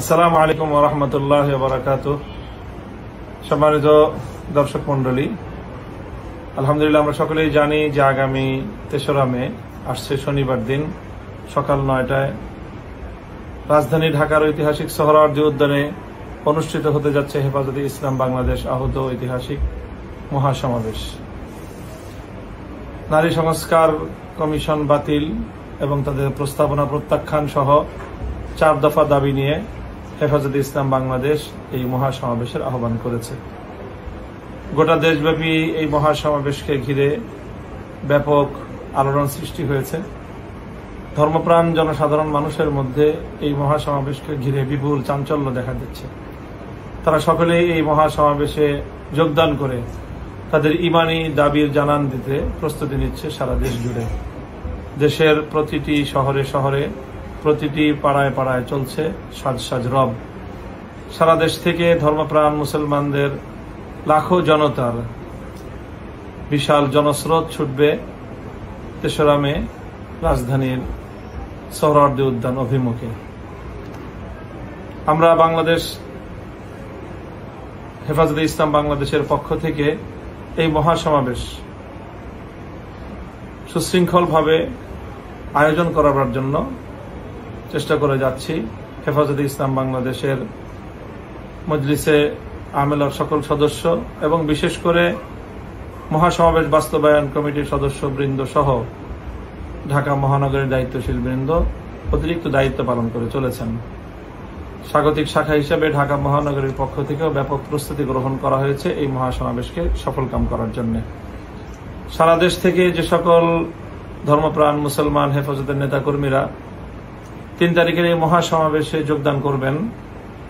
আসসালামু আলাইকুম ওয়া রাহমাতুল্লাহি ওয়া বারাকাতুহু। সম্মানিত দর্শক মণ্ডলী, আলহামদুলিল্লাহ আমরা সকলেই জানি যে আগামী ৩রা মে আসছে শনিবার দিন সকাল ৯টায় রাজধানী ঢাকার ঐতিহাসিক সোহরাওয়ার্দী উদ্যানে অনুষ্ঠিত হতে যাচ্ছে হেফাজতে ইসলাম বাংলাদেশ আহত ঐতিহাসিক মহাসমাবেশ। নারী সংস্কার কমিশন বাতিল এবং তাদের প্রস্তাবনা প্রত্যাখ্যান সহ ৪ দফা দাবি নিয়ে হেফাজতে ইসলাম বাংলাদেশ এই মহাসমাবেশের আহ্বান করেছে। গোটা দেশব্যাপী এই মহাসমাবেশকে ঘিরে ব্যাপক আলোড়ন সৃষ্টি হয়েছে। ধর্মপ্রাণ জনসাধারণ মানুষের মধ্যে এই মহাসমাবেশকে ঘিরে বিপুল চাঞ্চল্য দেখা দিচ্ছে। তারা সকলেই এই মহাসমাবেশে যোগদান করে তাদের ঈমানি দাবির জানান দিতে প্রস্তুতি নিচ্ছে সারা দেশ জুড়ে। দেশের প্রতিটি শহরে শহরে, প্রতিটি পাড়ায় পাড়ায় চলছে সাজ সাজ রব। সারা দেশ থেকে ধর্মপ্রাণ মুসলমানদের লাখো জনতার বিশাল জনস্রোত ছুটবে ৩রা মে রাজধানীর সোহরাওয়ার্দী উদ্যান অভিমুখে। আমরা বাংলাদেশ হেফাজতে ইসলাম বাংলাদেশের পক্ষ থেকে এই মহাসমাবেশ সুশৃঙ্খলভাবে আয়োজন করার জন্য চেষ্টা করে যাচ্ছি। হেফাজতে ইসলাম বাংলাদেশের মজলিসে আমেলার সকল সদস্য এবং বিশেষ করে মহাসমাবেশ বাস্তবায়ন কমিটির সদস্যবৃন্দ সহ ঢাকা মহানগরের দায়িত্বশীল বৃন্দ অতিরিক্ত দায়িত্ব পালন করে চলেছেন। স্বাগতিক শাখা হিসেবে ঢাকা মহানগরের পক্ষ থেকেও ব্যাপক প্রস্তুতি গ্রহণ করা হয়েছে এই মহাসমাবেশকে সফলকাম করার জন্য। সারা দেশ থেকে যে সকল ধর্মপ্রাণ মুসলমান হেফাজতের নেতাকর্মীরা ৩ তারিখের এই মহাসমাবেশে যোগদান করবেন,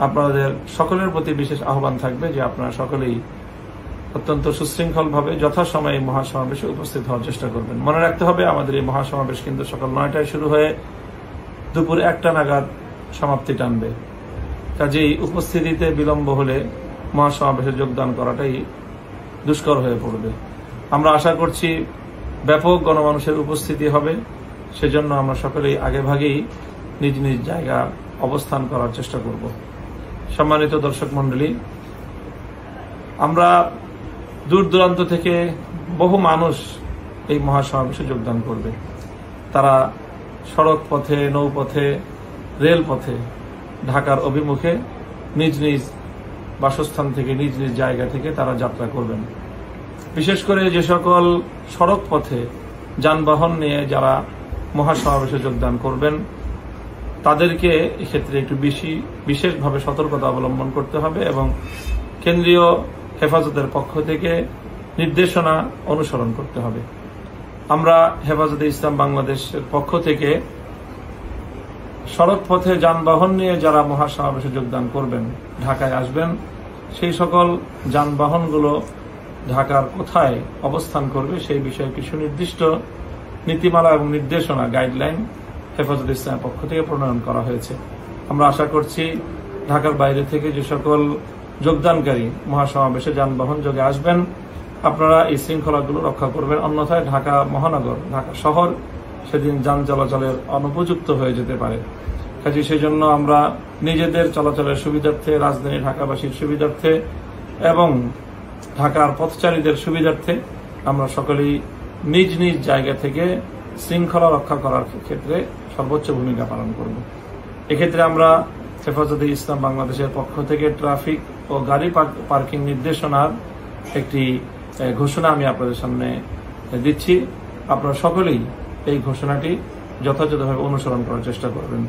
আপনাদের সকলের প্রতি বিশেষ আহ্বান থাকবে যে আপনারা সকলেই অত্যন্ত সুশৃঙ্খলভাবে যথাসময়ে এই মহাসমাবেশে উপস্থিত হওয়ার চেষ্টা করবেন। মনে রাখতে হবে, আমাদের এই মহাসমাবেশ কিন্তু সকাল ৯টায় শুরু হয়ে দুপুর ১টা নাগাদ সমাপ্তি টানবে। কাজেই উপস্থিতিতে বিলম্ব হলে মহাসমাবেশে যোগদান করাটাই দুষ্কর হয়ে পড়বে। আমরা আশা করছি ব্যাপক গণমানুষের উপস্থিতি হবে, সেজন্য আমরা সকলেই আগেভাগেই নিজ নিজ জায়গা অবস্থান করার চেষ্টা করব। সম্মানিত দর্শক মণ্ডলী, আমরা দূর দূরান্ত থেকে বহু মানুষ এই মহাসমাবেশে যোগদান করবে। তারা সড়ক পথে, নৌপথে, রেলপথে ঢাকার অভিমুখে নিজ নিজ বাসস্থান থেকে, নিজ নিজ জায়গা থেকে তারা যাত্রা করবেন। বিশেষ করে যে সকল সড়ক পথে যানবাহন নিয়ে যারা মহাসমাবেশে যোগদান করবেন, তাদেরকে এক্ষেত্রে একটু বিশেষভাবে সতর্কতা অবলম্বন করতে হবে এবং কেন্দ্রীয় হেফাজতের পক্ষ থেকে নির্দেশনা অনুসরণ করতে হবে। আমরা হেফাজতে ইসলাম বাংলাদেশের পক্ষ থেকে সড়ক পথে যানবাহন নিয়ে যারা মহাসমাবেশে যোগদান করবেন, ঢাকায় আসবেন, সেই সকল যানবাহনগুলো ঢাকার কোথায় অবস্থান করবে সেই বিষয়ে কিছু নির্দিষ্ট নীতিমালা এবং নির্দেশনা, গাইডলাইন হেফাজতে ইসলামের পক্ষ থেকে প্রণয়ন করা হয়েছে। আমরা আশা করছি ঢাকার বাইরে থেকে যে সকল যোগদানকারী মহাসমাবেশে যানবাহন যোগে আসবেন, আপনারা এই শৃঙ্খলাগুলো রক্ষা করবেন। অন্যথায় ঢাকা মহানগর, ঢাকা শহর সেদিন যান চলাচলের অনুপযুক্ত হয়ে যেতে পারে। কাজে সেই জন্য আমরা নিজেদের চলাচলের সুবিধার্থে, রাজধানী ঢাকাবাসীর সুবিধার্থে এবং ঢাকার পথচারীদের সুবিধার্থে আমরা সকলেই নিজ নিজ জায়গা থেকে শৃঙ্খলা রক্ষা করার ক্ষেত্রে সর্বোচ্চ ভূমিকা পালন করব। এক্ষেত্রে আমরা হেফাজতে ইসলাম বাংলাদেশের পক্ষ থেকে ট্রাফিক ও গাড়ি পার্কিং নির্দেশনার একটি ঘোষণা আমি আপনাদের সামনে দিচ্ছি। আপনারা সকলেই এই ঘোষণাটি যথাযথভাবে অনুসরণ করার চেষ্টা করবেন।